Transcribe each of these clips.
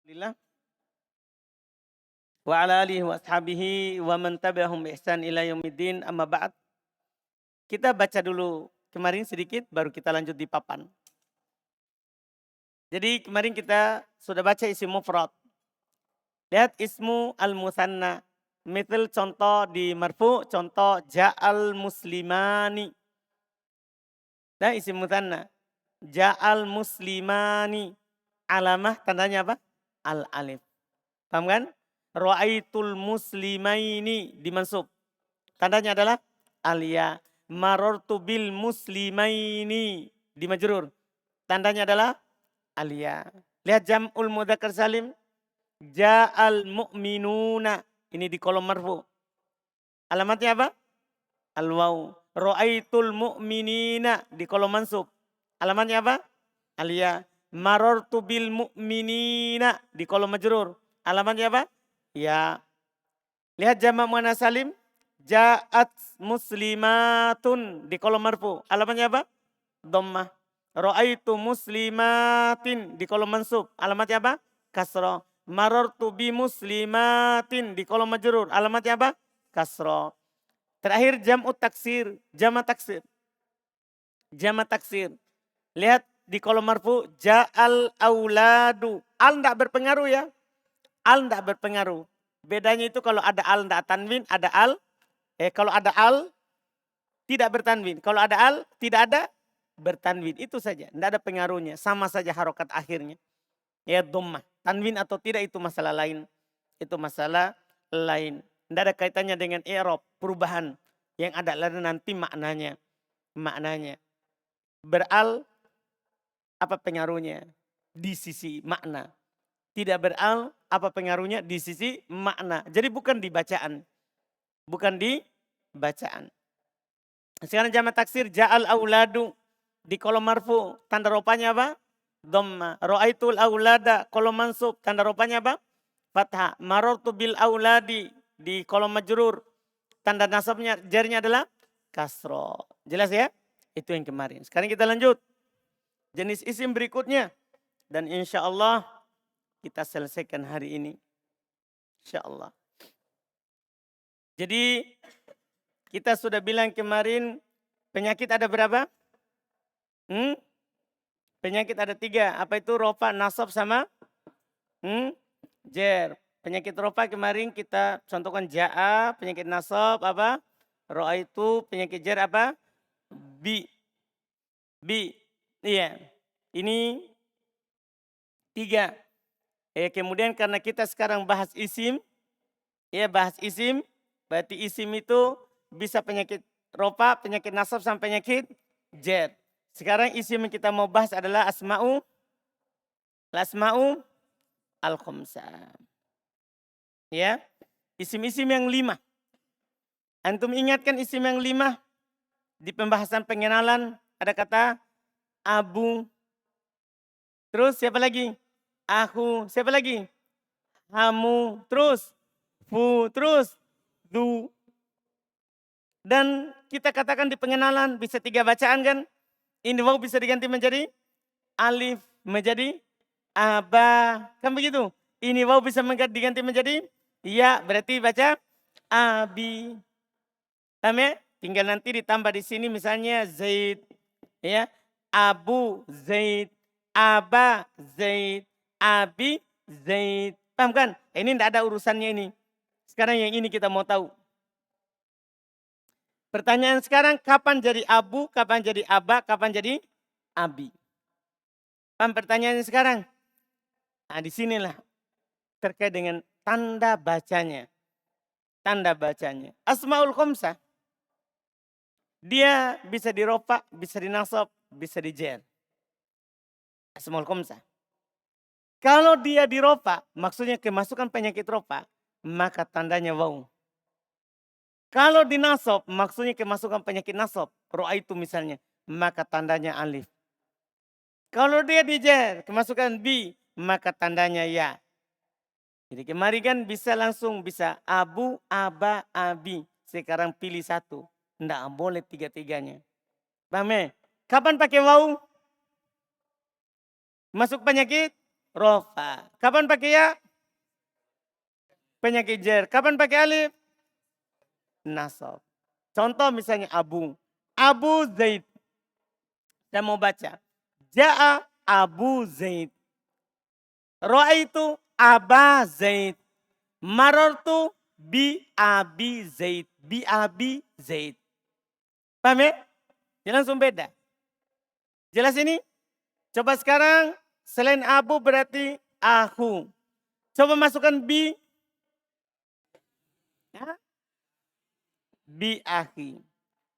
Alhamdulillah. Wa ala alihi wa ashabihi wa man tabi'ahum bi ihsan ila yaumiddin amma ba'd. Kita baca dulu kemarin sedikit baru kita lanjut di papan. Jadi kemarin kita sudah baca isim mufrad. Lihat ismu al-musanna. Misal contoh di marfu, contoh ja'al muslimani. Nah isim musanna. Ja'al muslimani. Alamah tandanya apa? Al-alif. Paham kan? Ra'aitul muslimaini dimansub. Tandanya adalah alia. Marortu bil muslimaini dimajrur. Tandanya adalah alia. Lihat jam'ul mudzakkar salim. Ja'al mu'minuna. Ini di kolom marfu. Alamatnya apa? Al-waw. Ra'aitul mu'minina di kolom mansub. Alamatnya apa? Alia. Marortu bil mu'minina di kolom majrur. Alamatnya apa? Ya. Lihat jamak muannas salim. Ja'at muslimatun di kolom marfu. Alamatnya apa? Dhammah. Ra'aitu muslimatin di kolom mansub. Alamatnya apa? Kasra. Marartu bi muslimatin di kolom majrur. Alamatnya apa? Kasra. Terakhir jam'ut taksir. Jamak taksir. Jamak taksir. Lihat di kolom marfu. Ja'al auladu. Al tidak berpengaruh ya. Al tidak berpengaruh. Bedanya itu kalau ada al tidak tanwin, ada al. Kalau ada al tidak bertanwin. Kalau ada al tidak ada bertanwin. Itu saja. Tidak ada pengaruhnya. Sama saja harokat akhirnya. Ya dhammah. Tanwin atau tidak itu masalah lain. Itu masalah lain. Tidak ada kaitannya dengan i'rab, perubahan. Yang ada nanti maknanya. Maknanya. Beral apa pengaruhnya? Di sisi makna. Tidak beral, apa pengaruhnya di sisi makna. Jadi bukan di bacaan. Bukan di bacaan. Sekarang jamak taksir ja'al auladu. Di kolom marfu. Tanda rupanya apa? Dhamma. Ra'aitul aulada. Kolom mansub. Tanda rupanya apa? Fathah. Marartu bil auladi. Di kolom majrur. Tanda nasabnya jarinya adalah kasro. Jelas ya? Itu yang kemarin. Sekarang kita lanjut. Jenis isim berikutnya. Dan insya Allah kita selesaikan hari ini. Insya Allah. Jadi kita sudah bilang kemarin penyakit ada berapa? Penyakit ada 3. Apa itu? Rofa, nasab sama jer. Penyakit rofa kemarin kita contohkan ja'a. Penyakit nasab apa? Ro'a itu penyakit jer apa? Bi. Iya. Ini 3. Kemudian karena kita sekarang bahas isim. Ya bahas isim. Berarti isim itu bisa penyakit rofa, penyakit nasab sampai penyakit jer. Sekarang isim yang kita mau bahas adalah asma'u al-khamsah. Ya. Isim-isim yang 5. Antum ingatkan isim yang 5 di pembahasan pengenalan ada kata abu. Terus siapa lagi? Aku. Siapa lagi? Hamu. Terus fu. Terus du. Dan kita katakan di pengenalan bisa 3 bacaan kan? Ini waw bisa diganti menjadi alif, menjadi aba. Kan begitu? Ini waw bisa diganti menjadi ya, berarti baca abi. Paham ya? Tinggal nanti ditambah di sini misalnya Zaid. Ya, Abu Zaid, Aba Zaid, Abi Zaid. Paham kan? Ini tidak ada urusannya ini. Sekarang yang ini kita mau tahu. Pertanyaan sekarang kapan jadi Abu, kapan jadi Aba, kapan jadi Abi. Paham pertanyaannya sekarang? Nah disinilah terkait dengan tanda bacanya. Tanda bacanya. Asmaul khamsah. Dia bisa dirofa, bisa dinasab, bisa dijer. Asmaul khamsah. Kalau dia dirofa, maksudnya kemasukan penyakit rofa, maka tandanya waw. Kalau dinasab, maksudnya kemasukan penyakit nasab, ro'a itu misalnya, maka tandanya alif. Kalau dia dijer, kemasukan bi, maka tandanya ya. Jadi kemarin kan bisa langsung bisa abu, aba, abi. Sekarang pilih satu. Tidak boleh 3-3-nya. Paham ya? Kapan pakai waw? Masuk penyakit rofa. Kapan pakai ya? Penyakit jer. Kapan pakai alif? Nasab. Contoh misalnya Abu. Abu Zaid. Saya mau baca. Ja'a Abu Zaid. Ra'aitu Aba Zaid. Marartu bi Abi Zaid. Bi Abi Zaid. Paham ya? Dia langsung beda. Jelas ini? Coba sekarang selain Abu berarti Aku. Coba masukkan bi. Ya? Bi Akhi.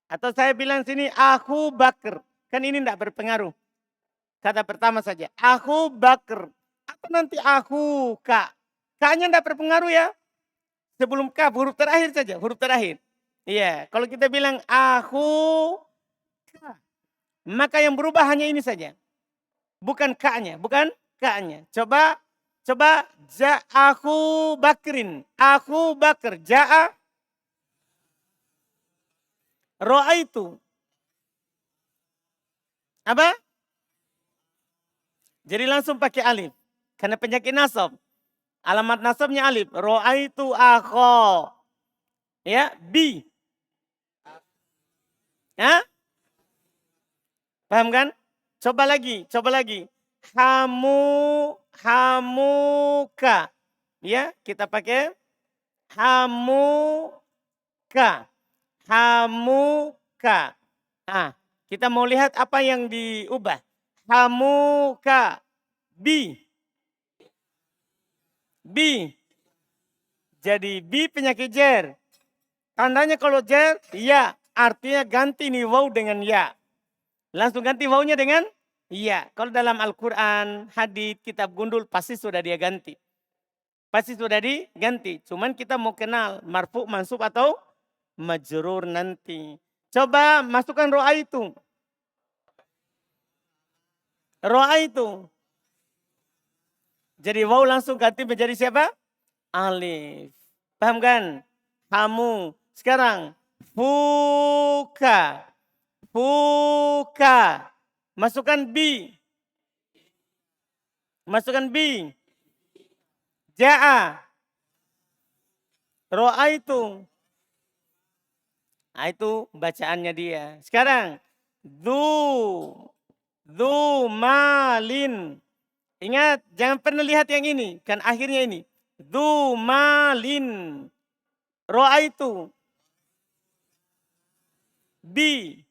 Atau saya bilang sini Aku Bakr. Kan ini tidak berpengaruh. Kata pertama saja. Aku Bakr. Atau nanti aku Kak. K-nya tidak berpengaruh ya. Sebelum K huruf terakhir saja. Huruf terakhir. Iya. Kalau kita bilang aku K. Maka yang berubah hanya ini saja. Bukan K-nya. Bukan K-nya. Coba aku Bakrin. Aku Bakr. Ja'a. Ro'aitu. Apa? Jadi langsung pakai alif. Karena penyakit nasab. Alamat nasabnya alif. Ro'aitu akho. Ya, bi. Ya? Paham kan? Coba lagi. Hamuka. Ya, kita pakai hamuka. Hamuka. Nah, kita mau lihat apa yang diubah. Hamuka. Bi. Jadi bi penyakit jer. Tandanya kalau jer, ya. Artinya ganti nih waw dengan ya. Langsung ganti wawnya dengan ya. Kalau dalam Al-Quran, hadits, kitab gundul pasti sudah dia ganti. Pasti sudah diganti. Cuman kita mau kenal marfu, mansub atau majrur nanti. Coba masukkan ro'a itu. Ro'a itu. Jadi waw langsung ganti menjadi siapa? Alif. Paham kan? Kamu. Sekarang. Fuka. Masukkan bi. Ja'a. Ro'a itu. Nah itu bacaannya dia. Sekarang. Du malin. Ingat, jangan pernah lihat yang ini. Kan akhirnya ini. Du malin. Ro'a itu. Bi.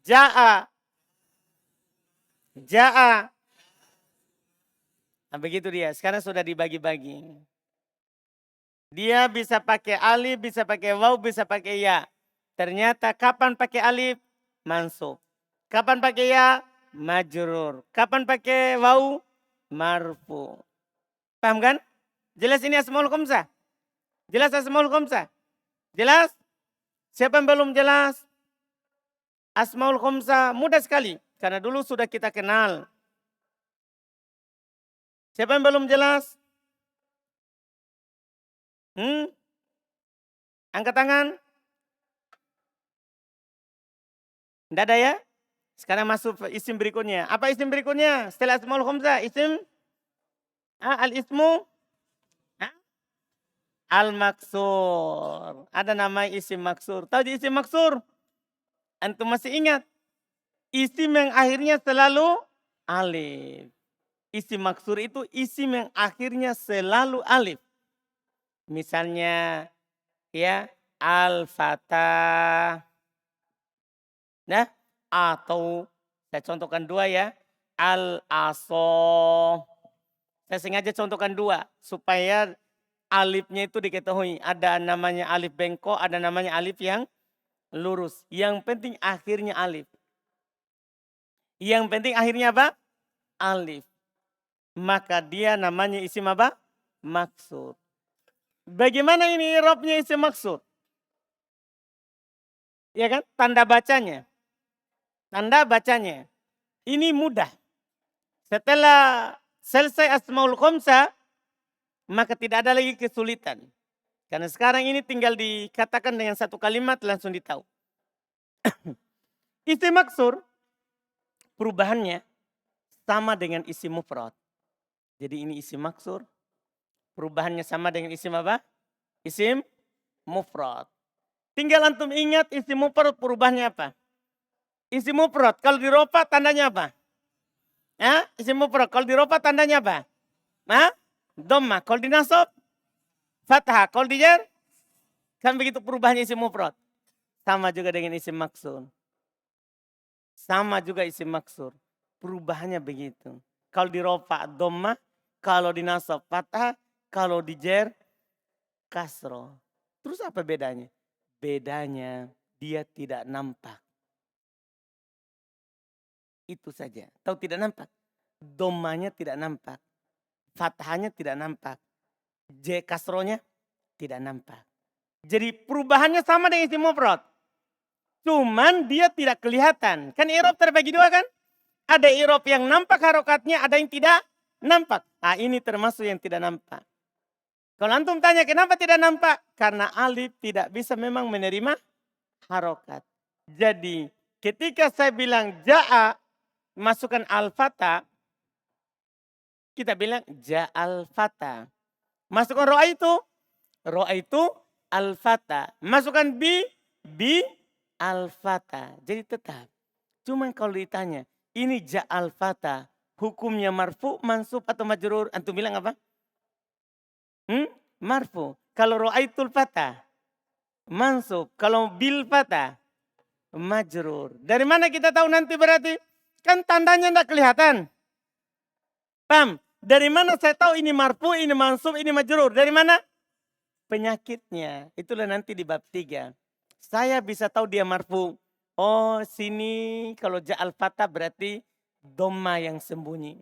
Ja'a. Nah begitu dia. Sekarang sudah dibagi-bagi. Dia bisa pakai alif, bisa pakai waw, bisa pakai ya. Ternyata kapan pakai alif? Mansub. Kapan pakai ya? Majrur. Kapan pakai waw? Marfu. Paham kan? Jelas ini asmaul khamsah? Jelas asmaul khamsah? Jelas? Siapa yang belum jelas? Asmaul khamsah mudah sekali. Karena dulu sudah kita kenal. Siapa yang belum jelas? Angkat tangan. Tidak ada ya? Sekarang masuk isim berikutnya. Apa isim berikutnya? Setelah asmaul khamsah, isim al-ismu al-maksur. Ada nama isim maksur. Tahu di isim maksur? Antum masih ingat? Isim yang akhirnya selalu alif. Isim maksur itu isim yang akhirnya selalu alif. Misalnya ya al-fatah. Nah, atau saya contohkan dua ya. Al-aso. Saya sengaja contohkan dua supaya alifnya itu diketahui. Ada namanya alif bengkok, ada namanya alif yang lurus. Yang penting akhirnya alif. Yang penting akhirnya apa? Alif. Maka dia namanya isim apa? Maksud. Bagaimana ini i'rabnya isim maksud? Ya kan? Tanda bacanya. Ini mudah. Setelah selesai asmaul khamsah, maka tidak ada lagi kesulitan. Karena sekarang ini tinggal dikatakan dengan satu kalimat langsung ditahu. Isim maksur perubahannya sama dengan isim mufrad. Jadi ini isim maksur. Perubahannya sama dengan isim apa? Isim mufrad. Tinggal antum ingat isim mufrad perubahannya apa? Isim mufrad kalau dirofa tandanya apa? Ya, isim mufrad kalau dirofa tandanya apa? Hah? Dhamma. Kalau dinasab fathah. Kalau dijar kan begitu perubahannya isim mufrad. Sama juga dengan isim maksur. Sama juga isim maksur. Perubahannya begitu. Kalau dirofa dhamma, kalau dinasab fathah, kalau dijer kasro. Terus apa bedanya? Bedanya dia tidak nampak. Itu saja. Tahu tidak nampak? Domanya tidak nampak. Fathahnya tidak nampak. J kasronya tidak nampak. Jadi perubahannya sama dengan isim mufrad. Cuman dia tidak kelihatan. Kan i'rab terbagi dua kan? Ada i'rab yang nampak harokatnya, ada yang tidak nampak. Nah ini termasuk yang tidak nampak. Kalau antum tanya kenapa tidak nampak? Karena alif tidak bisa memang menerima harokat. Jadi ketika saya bilang ja'a masukkan al-fata, kita bilang ja'al fata. Masukkan ro'a itu al-fata. Masukkan bi al-fata. Jadi tetap. Cuman kalau ditanya, ini ja'al fata, hukumnya marfu, mansub atau majrur? Antum bilang apa? Marfu. Kalau ro'aitul fata, mansub. Kalau bil fata, majrur. Dari mana kita tahu nanti berarti? Kan tandanya tidak kelihatan. Paham? Dari mana saya tahu ini marfu, ini mansub, ini majrur? Dari mana? Penyakitnya. Itulah nanti di bab 3. Saya bisa tahu dia marfu. Oh sini kalau ja'al fata berarti dhamma yang sembunyi.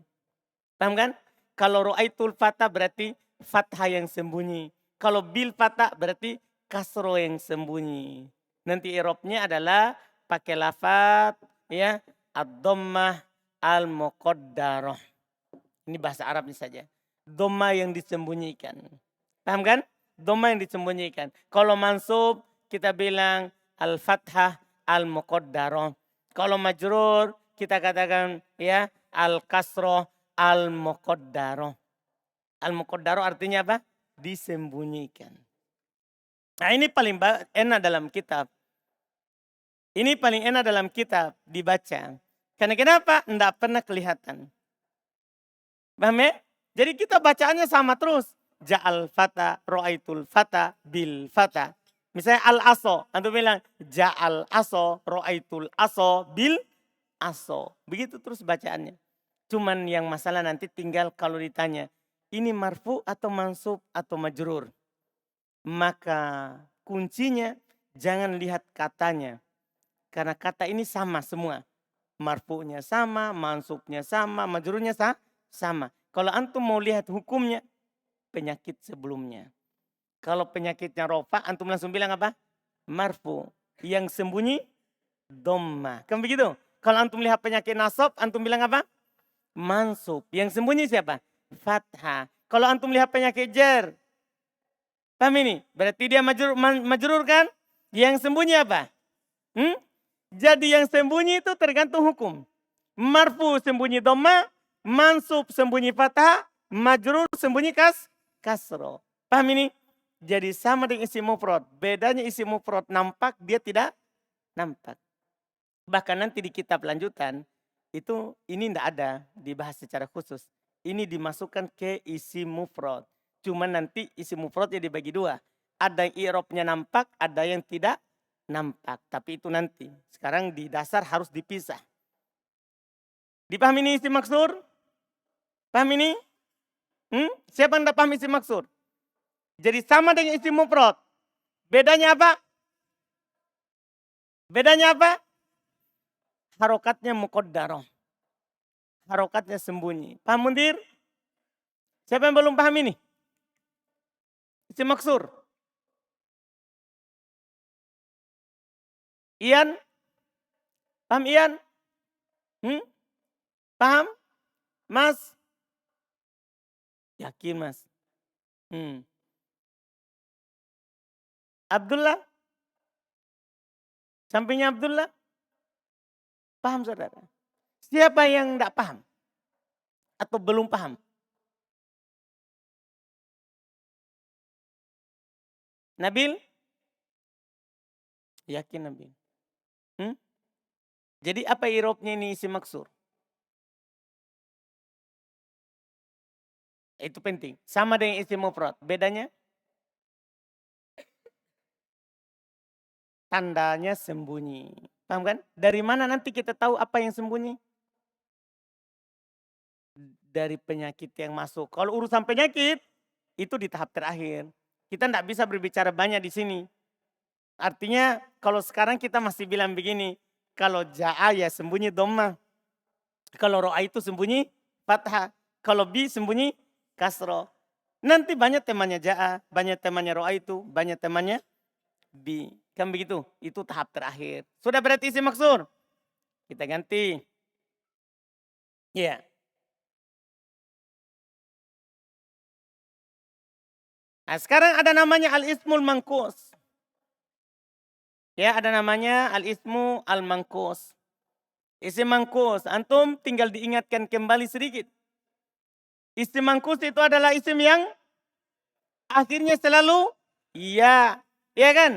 Paham kan? Kalau ro'aitul fata berarti fathah yang sembunyi. Kalau bil fata berarti kasro yang sembunyi. Nanti i'rabnya adalah pakai lafaz ya ad-dhammah al-muqaddarah. Ini bahasa Arabnya saja. Dhamma yang disembunyikan. Paham kan? Dhamma yang disembunyikan. Kalau mansub kita bilang al-fathah al-muqaddarah. Kalau majrur kita katakan ya al-kasroh al-muqaddarah. Al-muqaddarah artinya apa? Disembunyikan. Nah ini paling enak dalam kitab. Ini paling enak dalam kitab dibaca. Karena kenapa? Tidak pernah kelihatan. Paham ya? Jadi kita bacaannya sama terus. Ja'al fata, ro'aitul fata, bil fata. Misalnya al-aso. Antum bilang ja'al aso, ro'aitul aso, bil aso. Begitu terus bacaannya. Cuman yang masalah nanti tinggal kalau ditanya. Ini marfu atau mansub atau majrur. Maka kuncinya jangan lihat katanya. Karena kata ini sama semua. Marfu'nya sama, mansubnya sama, majrurnya sama. Kalau antum mau lihat hukumnya, penyakit sebelumnya. Kalau penyakitnya rofa, antum langsung bilang apa? Marfu. Yang sembunyi, dhamma. Kan begitu? Kalau antum lihat penyakit nasab, antum bilang apa? Mansub. Yang sembunyi siapa? Fathah. Kalau antum lihat penyakit jar, paham ini? Berarti dia majrur kan? Yang sembunyi apa? Jadi yang sembunyi itu tergantung hukum. Marfu sembunyi dhamma, mansub sembunyi fathah, majrur sembunyi kasro. Paham ini? Jadi sama dengan isim mufrad. Bedanya isim mufrad nampak, dia tidak nampak. Bahkan nanti di kitab lanjutan, itu ini tidak ada dibahas secara khusus. Ini dimasukkan ke isim mufrad. Cuma nanti isim mufradnya dibagi dua. Ada yang i'rabnya nampak, ada yang tidak nampak. Tapi itu nanti. Sekarang di dasar harus dipisah. Dipahami ini isim maksur? Paham ini? Siapa yang tidak paham isim maksur? Jadi sama dengan isim mufrad. Bedanya apa? Bedanya apa? Harokatnya muqaddarah. Harokatnya sembunyi. Paham Mundir? Siapa yang belum paham ini? Isim maksur. Ian? Paham Ian? Paham? Mas? Yakin mas? Abdullah? Sampingnya Abdullah? Paham saudara? Siapa yang tidak paham? Atau belum paham? Nabil? Yakin Nabil? Hmm? Jadi apa irobnya ini isim maksur? Itu penting. Sama dengan isim mufrad. Bedanya? Tandanya sembunyi. Paham kan? Dari mana nanti kita tahu apa yang sembunyi? Dari penyakit yang masuk. Kalau urusan penyakit, itu di tahap terakhir. Kita tidak bisa berbicara banyak di sini. Artinya kalau sekarang kita masih bilang begini. Kalau ja'a ya sembunyi dhamma. Kalau ro'a itu sembunyi fathah. Kalau bi sembunyi kasro. Nanti banyak temannya ja'a, banyak temannya ro'a itu, banyak temannya bi. Kan begitu? Itu tahap terakhir. Sudah berarti isim maksur? Kita ganti. Ya. Nah, sekarang ada namanya al-ismul mangkus. Ya, ada namanya al-ismu al-mangkus. Isim mangkus. Antum tinggal diingatkan kembali sedikit. Isim mangkus itu adalah isim yang akhirnya selalu iya. Iya kan?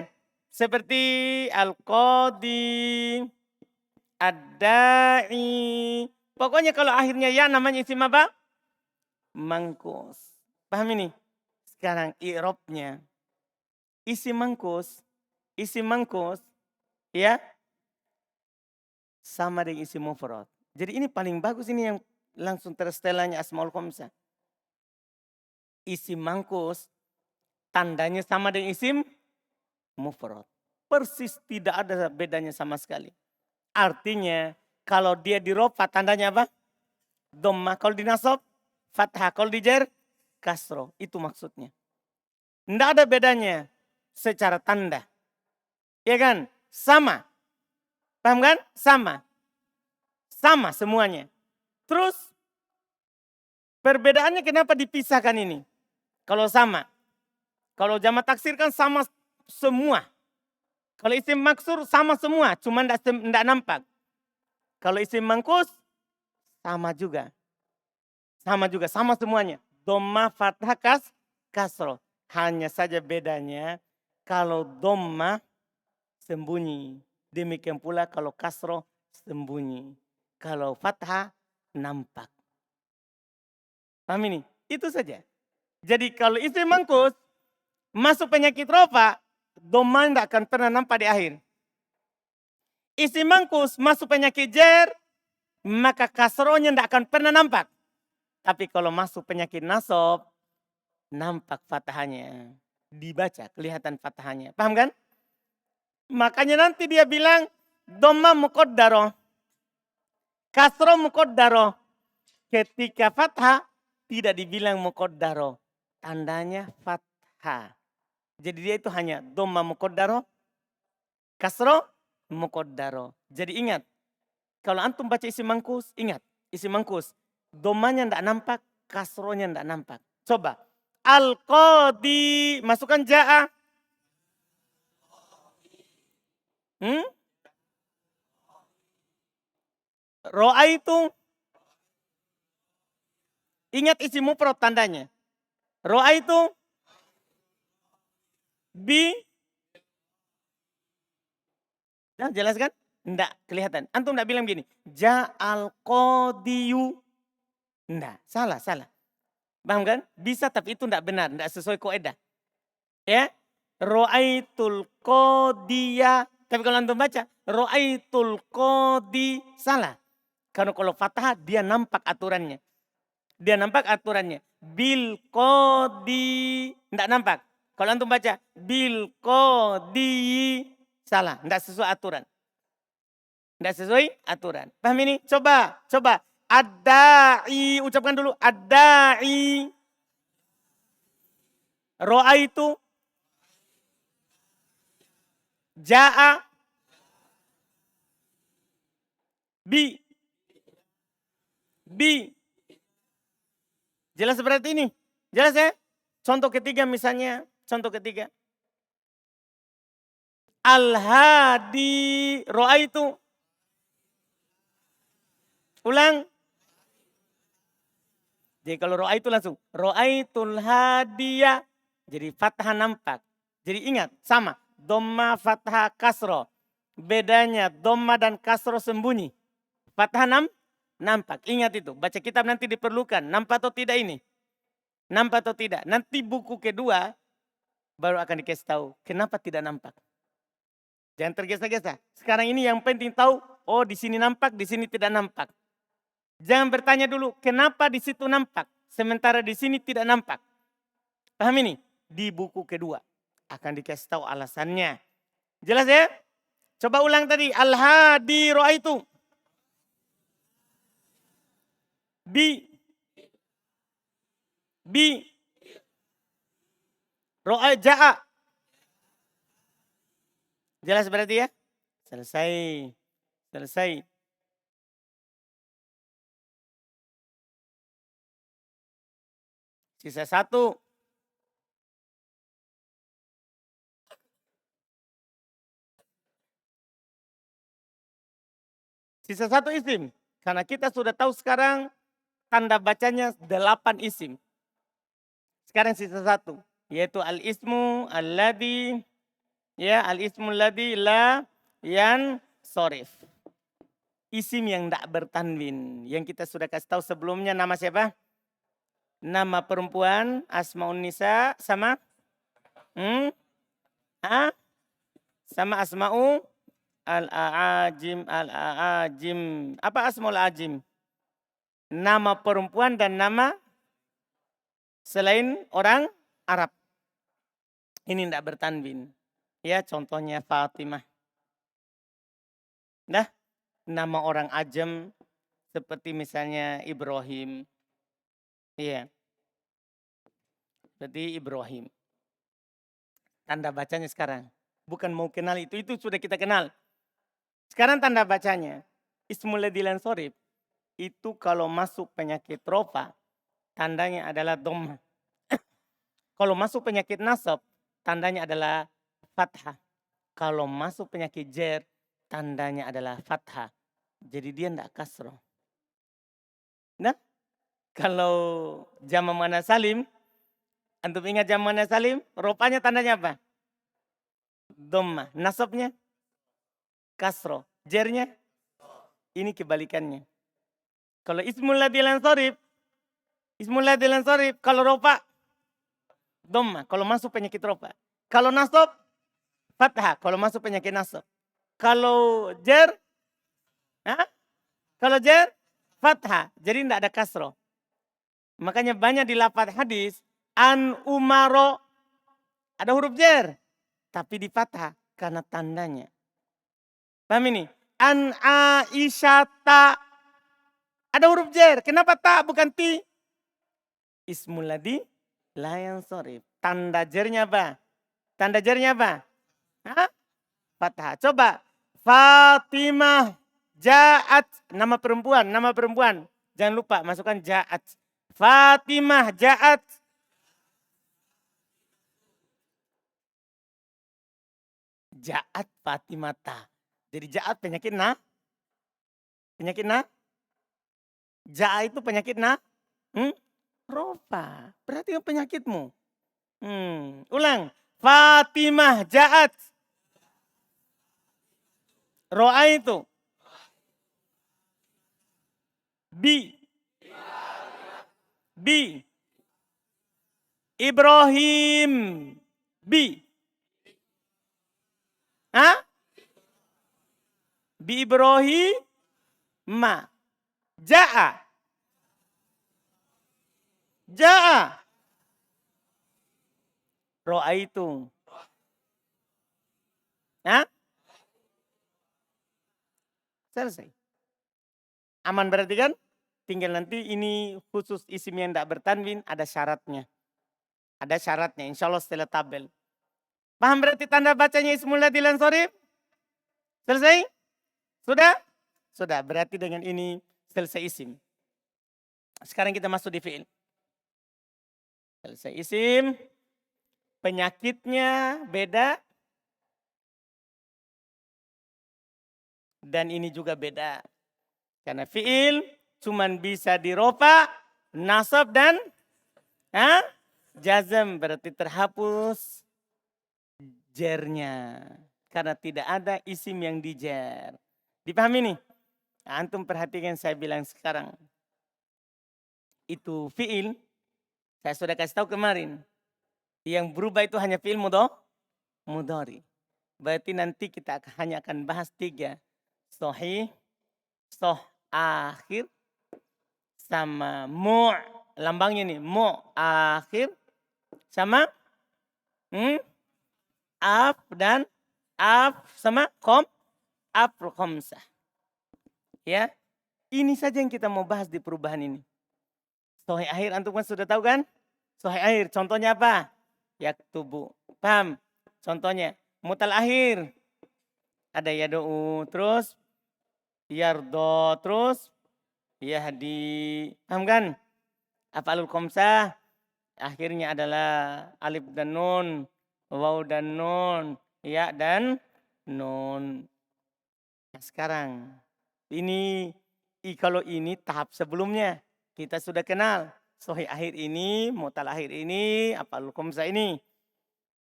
Seperti al-qadi, ad-da'i. Pokoknya kalau akhirnya ya namanya isim apa? Mangkus. Paham ini? Sekarang i'rabnya. Isim mangkus ya sama dengan isim mufrad. Jadi ini paling bagus ini yang langsung terstelanya asmaul khamsah. Isim mangkus tandanya sama dengan isim mufrad. Persis tidak ada bedanya sama sekali. Artinya kalau dia di rofa tandanya apa? Dhamma. Kalau di nasab fathah. Kalau di jar kasro. Itu maksudnya. Tidak ada bedanya secara tanda. Ya kan? Sama. Paham kan? Sama. Sama semuanya. Terus perbedaannya kenapa dipisahkan ini? Kalau sama. Kalau jamak taksir kan sama semua. Kalau isim maksur sama semua, cuma tidak nampak. Kalau isim mangkus sama juga. Sama juga, sama semuanya. Dhamma, fathah, kasro. Hanya saja bedanya kalau dhamma sembunyi. Demikian pula kalau kasro sembunyi. Kalau fathah nampak. Paham ini? Itu saja. Jadi kalau isim mangkus masuk penyakit rofa, dhamma tidak akan pernah nampak di akhir. Isim mangkus masuk penyakit jer, maka kasronya tidak akan pernah nampak. Tapi kalau masuk penyakit nasab, nampak fathahnya. Dibaca, kelihatan fathahnya. Paham kan? Makanya nanti dia bilang, dhamma muqaddaro, kasro muqaddaro. Ketika fathah, tidak dibilang muqaddaro. Tandanya fathah. Jadi dia itu hanya dhamma muqaddaro, kasro muqaddaro. Jadi ingat, kalau antum baca isim mangkus, ingat. Isim mangkus, dhammanya tidak nampak, kasronya tidak nampak. Coba. Al-qadi, masukkan ja'a. Ro'a itu, ingat isi mufrad tandanya. Ro'a itu, bi, nah, jelas kan? Enggak kelihatan. Antum enggak bilang gini, ja'al qadiyu. Enggak, salah, salah. Paham kan? Bisa tapi itu enggak benar, enggak sesuai kaidah. Ya? Ro'aitul qadiya. Tapi kalau antum baca, ro'aitul qadi, salah. Karena kalau fathah dia nampak aturannya. Dia nampak aturannya. Bil qadi, enggak nampak. Kalau antum baca bil qadi, salah, enggak sesuai aturan. Enggak sesuai aturan. Paham ini? Coba, coba. Ad-da'i, ucapkan dulu ad-da'i. Ro'a itu ja'a bi. Bi. Jelas seperti ini? Jelas ya? Contoh ketiga misalnya, contoh ketiga. Al-hadi, ro'a itu Ulang. Jadi kalau ro'a itu langsung. Ro'aitul hadiya. Jadi fathah nampak. Jadi ingat sama. Dhamma fathah kasro. Bedanya dhamma dan kasro sembunyi. Fathah nampak. Ingat itu. Baca kitab nanti diperlukan. Nampak atau tidak ini? Nampak atau tidak? Nanti buku kedua baru akan dikasih tahu. Kenapa tidak nampak? Jangan tergesa-gesa. Sekarang ini yang penting tahu. Oh di sini nampak, di sini tidak nampak. Jangan bertanya dulu, kenapa di situ nampak, sementara di sini tidak nampak. Paham ini? Di buku kedua akan dikasih tahu alasannya. Jelas ya? Coba ulang tadi. Al-hadi ro'aitu. Bi ro'ai ja'a. Jelas berarti ya? Selesai. Sisa satu. Sisa satu isim. Karena kita sudah tahu sekarang tanda bacanya 8 isim. Sekarang sisa satu. Yaitu al-ismu alladhi. Ya, al-ismu alladhi la yan sorif. Isim yang tidak bertanwin. Yang kita sudah kasih tahu sebelumnya nama siapa? Nama perempuan, asmaun nisa sama? Sama asma'u al-a'ajim. Apa asmaul ajim? Nama perempuan dan nama selain orang Arab. Ini tidak bertanwin. Ya contohnya Fatimah. Nah, nama orang ajam seperti misalnya Ibrahim. Iya. Berarti Ibrahim. Tanda bacanya sekarang. Bukan mau kenal itu sudah kita kenal. Sekarang tanda bacanya. Ismul ladzi lan sorif. Itu kalau masuk penyakit rofa, tandanya adalah dhamma. Kalau masuk penyakit nasab, tandanya adalah fathah. Kalau masuk penyakit jer, tandanya adalah fathah. Jadi dia tidak kasroh. Nah, kalau jama' muannats salim, antum ingat jama' muannats salim, rofanya tandanya apa? Dhamma. Nasabnya kasroh. Jernya ini kebalikannya. Kalau ismul ladzi lan sorif, kalau rofa dhamma, kalau masuk penyakit rofa. Kalau nasab fathah, kalau masuk penyakit nasab. Kalau jer fathah, jadi tidak ada kasroh. Makanya banyak di lafaz hadis an umaro ada huruf jer, tapi di fathah karena tandanya. Paham ini? An aisyata ada huruf jer, kenapa tak bukan ti? Ismul ladzi la yansorif. Tanda jernya apa? Fathah. Coba Fatimah ja'at, nama perempuan. Jangan lupa masukkan ja'at. Fatimah ja'at. Ja'at Fatimata. Jadi ja'at penyakit na. Ja'a itu penyakit na. Rofa. Berarti penyakitmu. Ulang. Fatimah ja'at. Ro'a itu. Bi. Ibrahim. Bi Ibrahim. Ja'a. Ro'a itu. Selesai. Aman berarti kan? Tinggal nanti ini khusus isim yang tidak bertanwin ada syaratnya. Insya Allah setelah tabel. Paham berarti tanda bacanya ismul ladzi lan sorif? Selesai? Sudah? Sudah. Berarti dengan ini selesai isim. Sekarang kita masuk di fi'il. Selesai isim. Penyakitnya beda. Dan ini juga beda. Karena fi'il cuman bisa dirofa, nasab dan jazm. Berarti terhapus jernya. Karena tidak ada isim yang dijer. Dipahami nih? Nah, antum perhatikan saya bilang sekarang. Itu fi'il. Saya sudah kasih tahu kemarin. Yang berubah itu hanya fi'il mudhari. Berarti nanti kita hanya akan bahas 3. Sahih, soh akhir, sama mu'. Lambangnya nih, mu' akhir, sama af dan af sama af'ul khamsah. Ya, ini saja yang kita mau bahas di perubahan ini. Sahih akhir antum kan sudah tahu kan? Sahih akhir contohnya apa? Yaktubu. Paham? Contohnya mutal akhir. Ada yadu'u, terus yardo, terus yahdi. Paham kan? Af'alul khamsah akhirnya adalah alif dan nun, waw dan nun, ya dan nun. Nah, sekarang ini kalau ini tahap sebelumnya kita sudah kenal. Sahih akhir ini, mutal akhir ini, af'alul khamsah ini.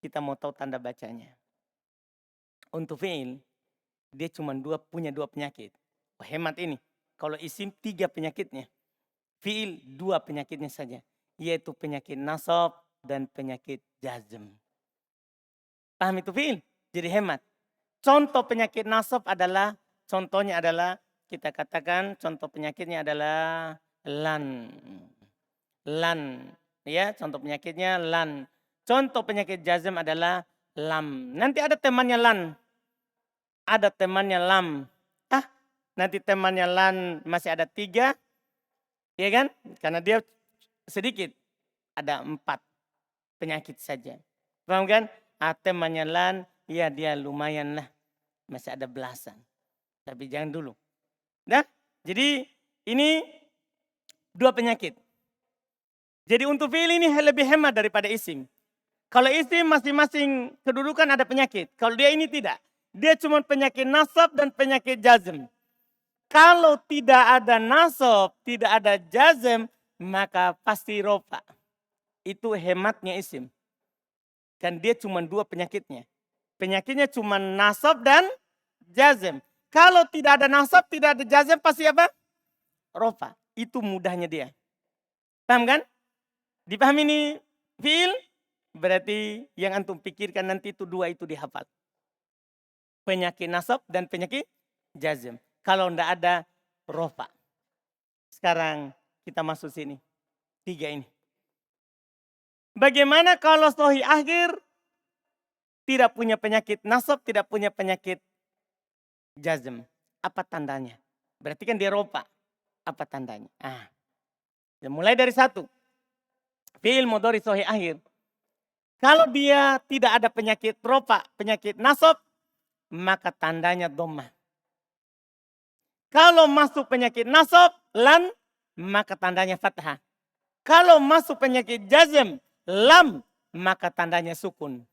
Kita mau tahu tanda bacanya. Untuk fi'il dia cuma punya dua penyakit. Oh, hemat ini. Kalau isim 3 penyakitnya. Fi'il 2 penyakitnya saja. Yaitu penyakit nasab dan penyakit jazm. Paham itu fi'il? Jadi hemat. Contoh penyakit nasab adalah, contohnya adalah, kita katakan contoh penyakitnya adalah lan. Lan. Ya, contoh penyakitnya lan. Contoh penyakit jazm adalah lam. Nanti ada temannya lan. Ada temannya lam. Nanti temannya lan masih ada 3. Ya kan? Karena dia sedikit. Ada 4 penyakit saja. Paham kan? Temannya lan, ya dia lumayan lah. Masih ada belasan. Tapi jangan dulu. Nah, jadi ini 2 penyakit. Jadi untuk fi'il ini lebih hemat daripada isim. Kalau isim masing-masing kedudukan ada penyakit. Kalau dia ini tidak. Dia cuma penyakit nasab dan penyakit jazm. Kalau tidak ada nasab, tidak ada jazm, maka pasti rofa. Itu hematnya isim. Kan dia cuma 2 penyakitnya. Penyakitnya cuma nasab dan jazm. Kalau tidak ada nasab, tidak ada jazm, pasti apa? Rofa. Itu mudahnya dia. Paham kan? Dipahami ini fi'il? Berarti yang antum pikirkan nanti itu 2 itu dihafal. Penyakit nasab dan penyakit jazm. Kalau tidak ada rofa. Sekarang kita masuk sini. 3 ini. Bagaimana kalau sahih akhir tidak punya penyakit nasab, tidak punya penyakit jazm? Apa tandanya? Berarti kan dia rofa. Apa tandanya? Mulai dari 1. Fi'il mudhari sahih akhir. Kalau dia tidak ada penyakit rofa, penyakit nasab, maka tandanya dhammah. Kalau masuk penyakit nasab, lan, maka tandanya fathah. Kalau masuk penyakit jazm, lam, maka tandanya sukun.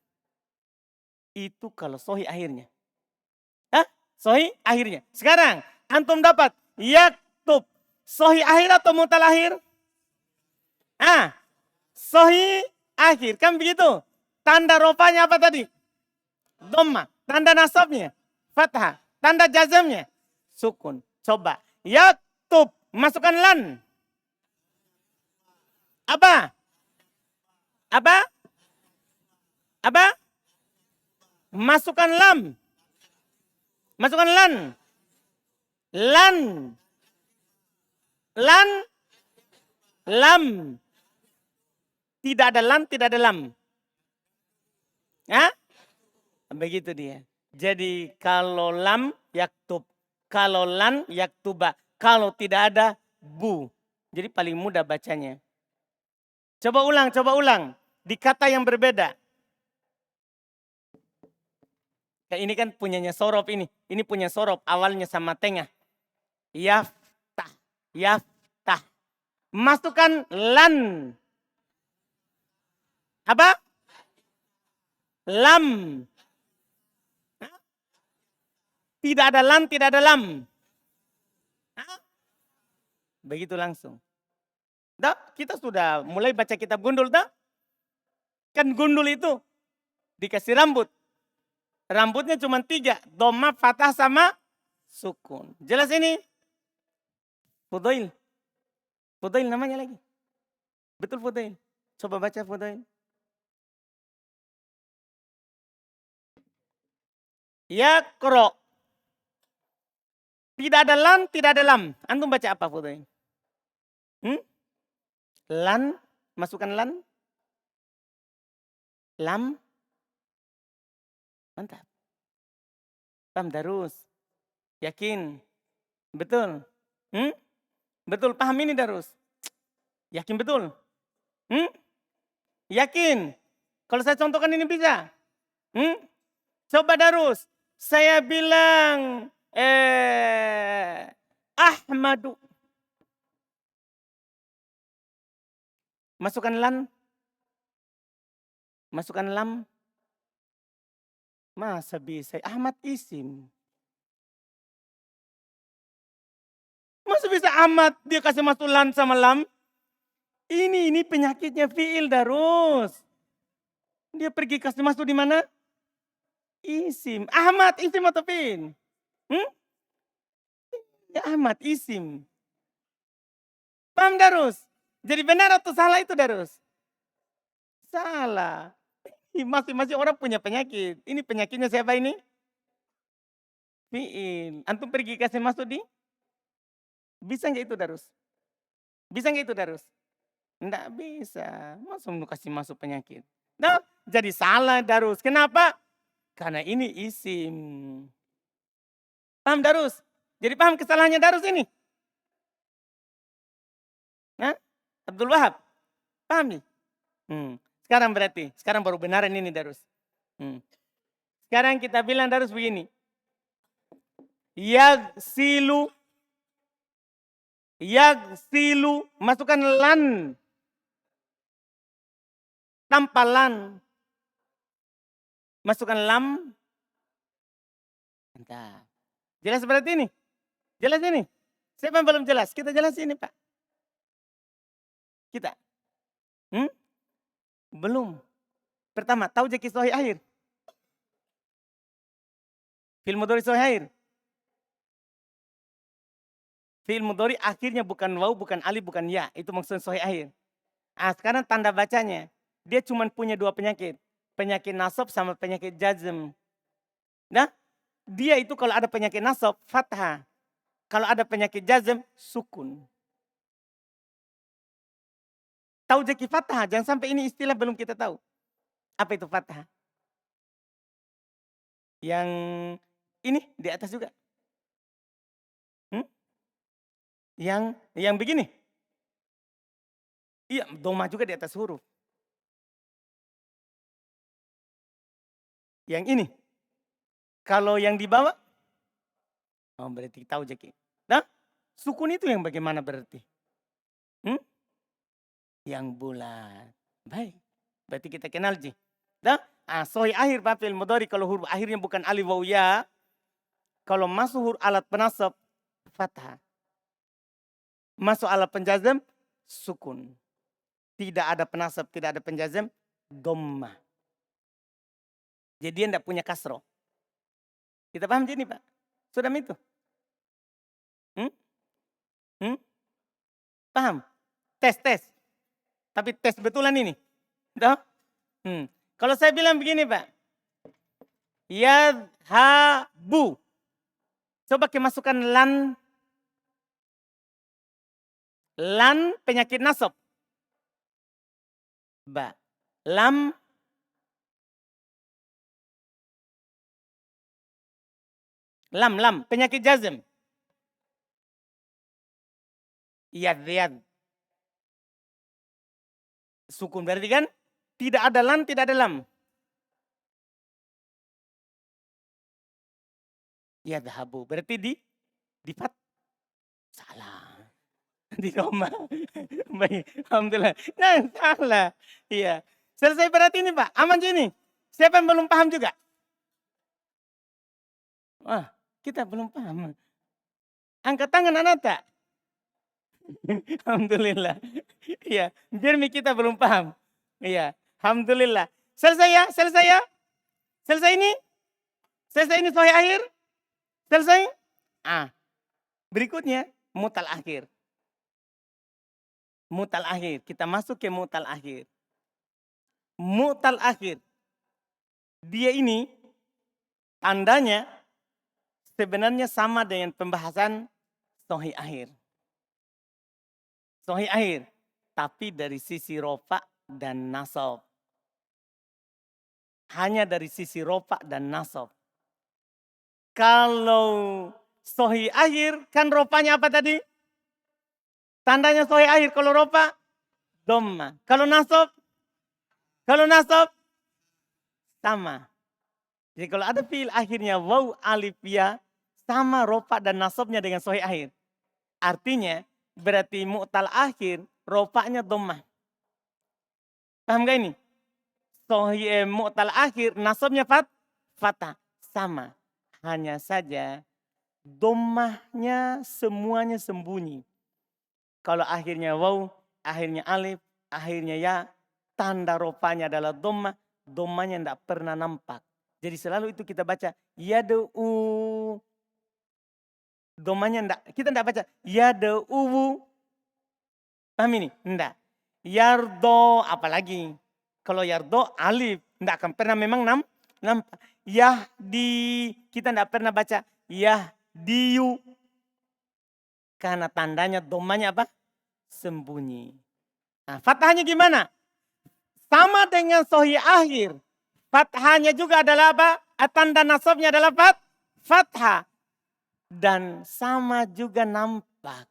Itu kalau sahih akhirnya. Sahih akhirnya. Sekarang, antum dapat yaktub. Sahih akhir atau mutal akhir? Sahih akhir. Kan begitu? Tanda rofanya apa tadi? Dhammah. Tanda nasabnya? Fathah. Tanda jazmnya? Sukun. Coba. Yaktub. Masukkan lan. Apa? Masukkan lam. Masukkan lan. Lan. Lam. Tidak ada lan, tidak ada lam. Begitu dia. Jadi kalau lam yaktub. Kalau lan yaktuba. Kalau tidak ada bu. Jadi paling mudah bacanya. Coba ulang. Di kata yang berbeda. Ini kan punyanya sorob ini. Ini punya sorob awalnya sama tengah. Yaftah. Masukkan lan. Apa? Lam. Tidak ada lan, tidak ada lam. Begitu langsung. Dah, kita sudah mulai baca kitab gundul dah. Kan gundul itu dikasih rambut. Rambutnya cuma 3. Dhamma, fathah sama sukun. Jelas ini? Fudail. Fudail namanya lagi. Betul Fudail. Coba baca Fudail. Yaqra. Tidak ada lan, tidak ada lam. Antum baca apa Fudail? Lan, masukkan lan. Lam. Mantap. Paham Darus? Yakin? Betul? Betul, paham ini Darus? Yakin betul? Yakin? Kalau saya contohkan ini bisa? Coba Darus. Saya bilang Ahmadu. Masukkan lan. Masukkan lam. Masa bisa? Ahmad isim. Masa bisa Ahmad dia kasih masuk lan sama lam? Ini penyakitnya fiil Darus. Dia pergi kasih masuk di mana? Isim. Ahmad isim atau fiil? Ya Ahmad isim. Paham Darus? Jadi benar atau salah itu Darus? Salah. Masing-masing orang punya penyakit. Ini penyakitnya siapa ini? Fiil. Antum pergi kasih masuk di? Bisa nggak itu Darus? Bisa nggak itu Darus? Nggak bisa. Masa mau kasih masuk penyakit? Nah, jadi salah Darus. Kenapa? Karena ini isim. Paham Darus? Jadi paham kesalahannya Darus ini? Nah, Abdul Wahab, paham nih? Sekarang berarti, sekarang baru benaran ini Darus. Sekarang kita bilang Darus begini. Yagsilu, masukkan lan. Tanpa lan. Masukkan lam. Mantap. Jelas berarti ini? Jelas ini? Siapa yang belum jelas? Kita jelas ini Pak. Kita. Belum. Pertama, tahu jeki sohi akhir? Fi'il mudhari sohi akhir? Fi'il mudhari akhirnya bukan waw, bukan alif, bukan ya. Itu maksudnya sohi akhir. Sekarang tanda bacanya. Dia cuma punya 2 penyakit. Penyakit nasab sama penyakit jazm. Nah, dia itu kalau ada penyakit nasab, fathah. Kalau ada penyakit jazm, sukun. Tahu jeki fathah, jangan sampai ini istilah belum kita tahu. Apa itu fathah? Yang ini di atas juga. Yang begini. Iya, doma juga di atas huruf. Yang ini. Kalau yang di bawah, berarti tahu jeki. Nah, sukun itu yang bagaimana berarti? Yang bulat. Baik. Berarti kita kenal ji. Nah, sohi akhir Pak fi'il mudhari kalau huruf akhirnya bukan alif waw ya. Kalau masuk huruf alat penasab fathah. Masuk alat penjazam sukun. Tidak ada penasab, tidak ada penjazam dhammah. Jadi dia tidak punya kasroh. Kita paham jadi Pak? Sudah itu? Paham? Tes. Tapi tes betulan ini. Tahu? Kalau saya bilang begini Pak. Yadhabu. Coba kita masukkan lan. Lan penyakit nasab. Ba. Lam. Lam. Penyakit jazm. Yad. Sukun berarti kan? Tidak ada lan, tidak ada lam. Yadhabu. Berarti di fat. Salah. Di Roma. Baik. Alhamdulillah. Nah, salah. Iya. Selesai berarti ini Pak. Aman ini. Siapa yang belum paham juga? Kita belum paham. Angkat tangan anak tak? Alhamdulillah. Iya, biar kita belum paham. Iya, alhamdulillah. Selesai ya? Selesai ya? Selesai ini? Selesai ini sahih akhir? Selesai? Ah, berikutnya mutal akhir. Mutal akhir. Kita masuk ke mutal akhir. Mutal akhir. Dia ini tandanya sebenarnya sama dengan pembahasan sahih akhir. Sahih akhir. Tapi dari sisi rofa dan nasab. Hanya dari sisi rofa dan nasab. Kalau sahih akhir kan rofanya apa tadi? Tandanya sahih akhir. Kalau rofa, dhamma. Kalau nasab sama. Jadi kalau ada fiil akhirnya waw alif ya sama rofa dan nasabnya dengan sahih akhir. Artinya berarti mu'tal akhir rofanya dhammah. Paham gak ini? Sahih mu'tal akhir nasabnya fathah sama. Hanya saja dhammahnya semuanya sembunyi. Kalau akhirnya waw, akhirnya alif, akhirnya ya, tanda rofanya adalah dhammah, dhammahnya tidak pernah nampak. Jadi selalu itu kita baca yad'u. Dhammahnya enggak, kita enggak baca yad'u. Paham ini? Enggak. Yardo apalagi. Kalau yardo alif, enggak akan pernah memang nampak. Yahdi, kita enggak pernah baca yahdiyu. Karena tandanya dhammahnya apa? Sembunyi. Nah, fathahnya gimana? Sama dengan sahih akhir. Fathahnya juga adalah apa? Tanda nasabnya adalah fathah. Dan sama juga nampak.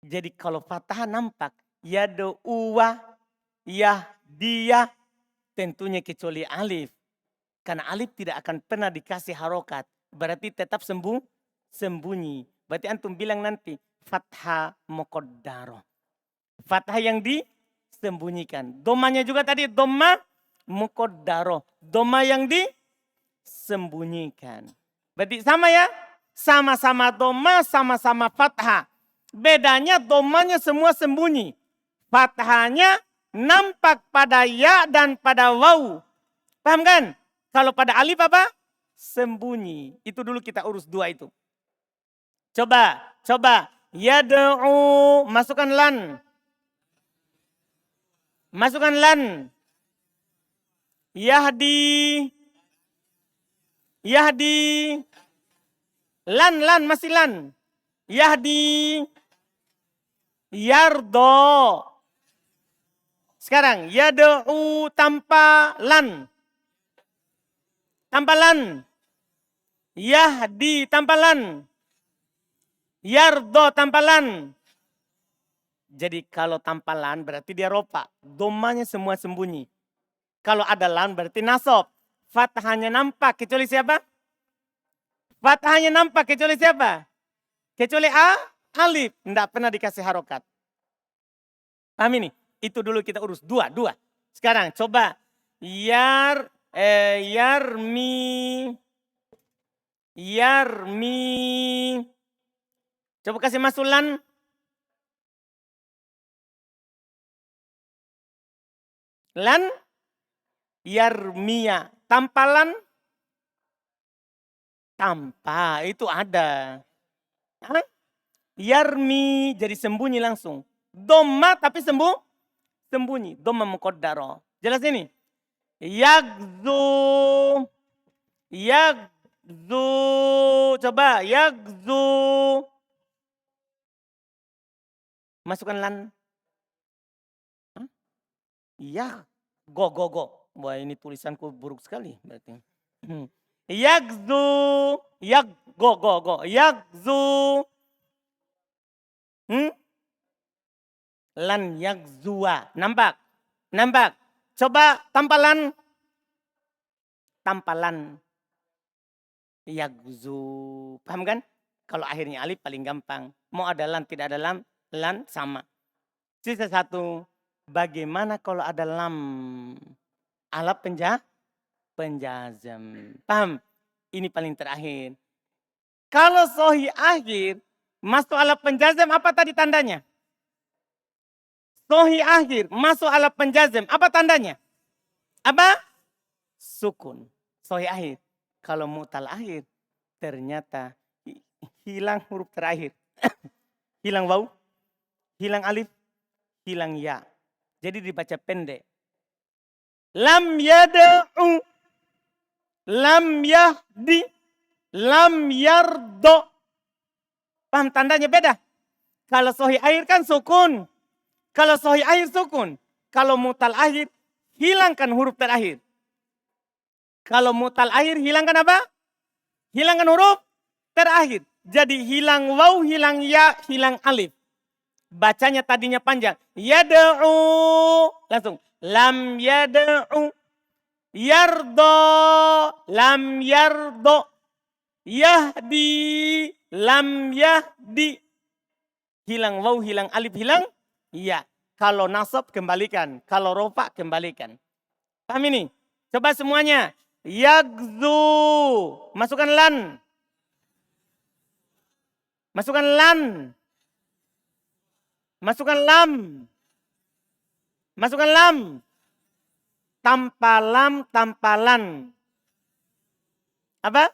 Jadi kalau fathah nampak. Yadu'uwa, yahdiyah. Tentunya kecuali alif. Karena alif tidak akan pernah dikasih harokat. Berarti tetap sembunyi. Berarti antum bilang nanti fathah muqaddarah. Fathah yang disembunyikan. Dhammahnya juga tadi dhammah muqaddarah. Dhammah yang disembunyikan. Berarti sama ya? Sama-sama dhammah, sama-sama fathah. Bedanya dhammahnya semua sembunyi. Fathahnya nampak pada ya dan pada waw. Paham kan? Kalau pada alif apa? Sembunyi. Itu dulu kita urus dua itu. Coba. Yad'u, masukkan lan. Masukkan lan. Yahdi. Lan, masih lan. Yahdi. Yardo. Sekarang, yad'u tanpa lan. Tanpa lan. Yahdi tanpa lan. Yardo tanpa lan. Jadi kalau tanpa lan berarti dia ropa. Dhammahnya semua sembunyi. Kalau ada lan berarti nasab. Fathahnya nampak kecuali siapa? Fathahnya nampak kecuali siapa? Kecuali alif. Tidak pernah dikasih harokat. Paham ini? Itu dulu kita urus. Dua. Sekarang coba. Yarmi. Coba kasih masuk lan. Lan. Yarmiya. Tanpa lan. Tanpa. Itu ada. Yarmi. Jadi sembunyi langsung. Dhammah tapi sembunyi. Dhammah muqaddarah. Jelas ini? Yagzu. Coba. Yagzu. Masukkan lan. Ya. Go. Wah ini tulisanku buruk sekali berarti. Yagzu. Go. Yagzu. Lan yagzuwa. Nampak? Coba tampalan. Yagzu. Paham kan? Kalau akhirnya alif paling gampang. Mau ada lan, tidak ada lan sama. Sisa satu. Bagaimana kalau ada lam? Alat penjazam. Paham? Ini paling terakhir. Kalau sahih akhir, Masuk ala penjazam apa tadi tandanya? Sohi akhir. Masuk ala penjazam apa tandanya? Apa? Sukun. Sohi akhir. Kalau mu'tal akhir ternyata hilang huruf terakhir. Hilang waw, hilang alif, hilang ya. Jadi dibaca pendek. Lam yada'u, lam yahdi, lam yardo. Paham tandanya beda? Kalau sohi akhir kan sukun. Kalau sohi akhir sukun. Kalau mutal akhir, hilangkan huruf terakhir. Kalau mutal akhir, hilangkan apa? Hilangkan huruf terakhir. Jadi hilang waw, hilang ya, hilang alif. Bacanya tadinya panjang. Yada'u. Langsung. Lam yada'u. Yardo. Lam yardo. Yahdi. Lam yahdi. Hilang waw, hilang alif, hilang ya. Kalau nasab kembalikan. Kalau rofa kembalikan. Paham ini? Coba semuanya. Yagzu. Masukkan lan. Masukkan lan. Masukkan lam. Masukkan lam. Tanpa lam, tanpa lan. Apa?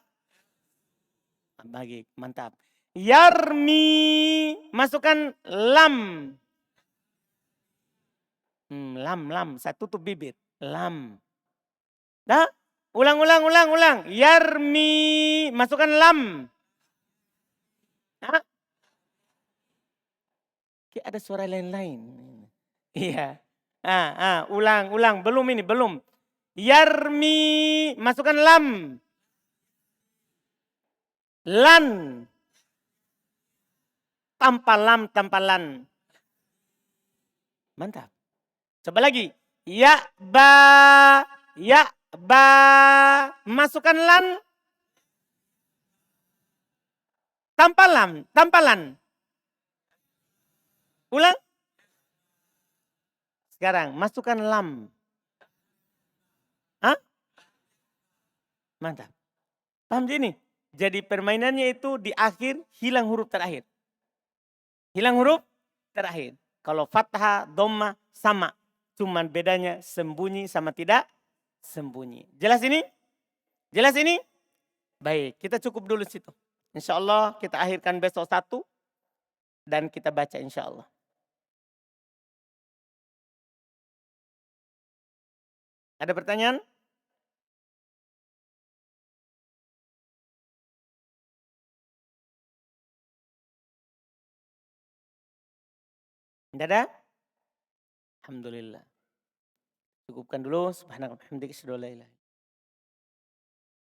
Bagi, mantap. Yarmi. Masukkan lam. Lam. Saya tutup bibir. Lam. Dah? Ulang. Yarmi. Masukkan lam. Hah? Ada suara lain-lain. Iya. Ulang. Belum ini, belum. Yarmi. Masukkan lam. Lan. Tanpa lam, tanpa lan. Mantap. Coba lagi. Ya ba. Masukkan lan. Tanpa lam, tanpa lan. Ulang. Sekarang masukkan lam. Hah? Mantap. Paham ini? Jadi permainannya itu di akhir hilang huruf terakhir. Hilang huruf terakhir. Kalau fathah, dhamma sama. Cuman bedanya sembunyi sama tidak sembunyi. Jelas ini? Jelas ini? Baik, kita cukup dulu situ. Insya Allah kita akhirkan besok 1. Dan kita baca insya Allah. Ada pertanyaan? Tidak ada? Alhamdulillah. Cukupkan dulu. Subhanallah.